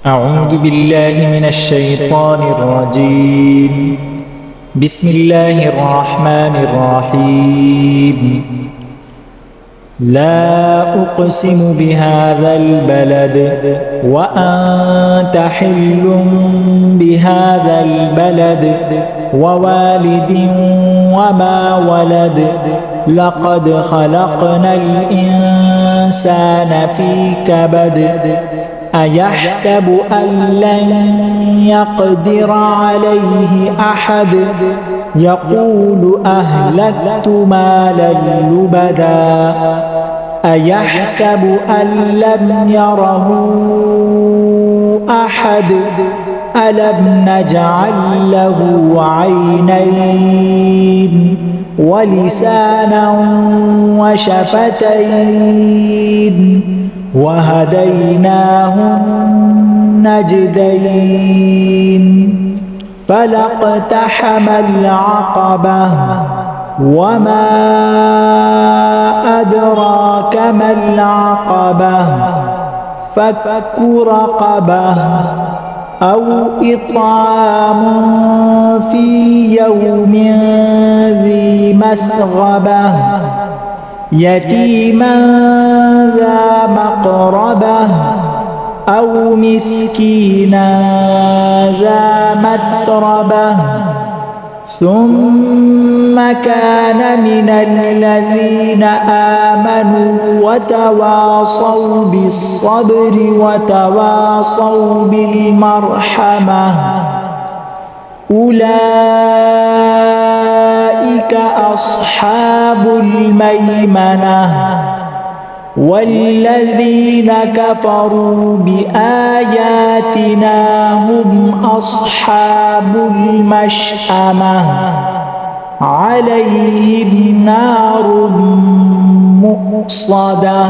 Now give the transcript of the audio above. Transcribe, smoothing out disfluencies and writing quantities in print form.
أعوذ بالله من الشيطان الرجيم. بسم الله الرحمن الرحيم. لا أقسم بهذا البلد وأنت حل بهذا البلد ووالد وما ولد لقد خلقنا الإنسان في كبد أيحسب أن لن يقدر عليه أحد يقول أهلكت مالا لبدا أيحسب أن لم يره أحد ألم نجعل له عينين ولسانا وشفتين وهديناه النجدين فلاقتحم العقبة وما أدراك ما العقبة فك رقبة أو إطعام في يوم ذي مسغبة يتيما ذا مقربة أو مسكينا ذا متربة ثم كان من الذين آمنوا وتواصوا بالصبر وتواصوا بالمرحمة أولئك أصحاب الميمنة والذين كفروا بآياتنا هم أصحاب المشأمة عليهم نار مؤصدة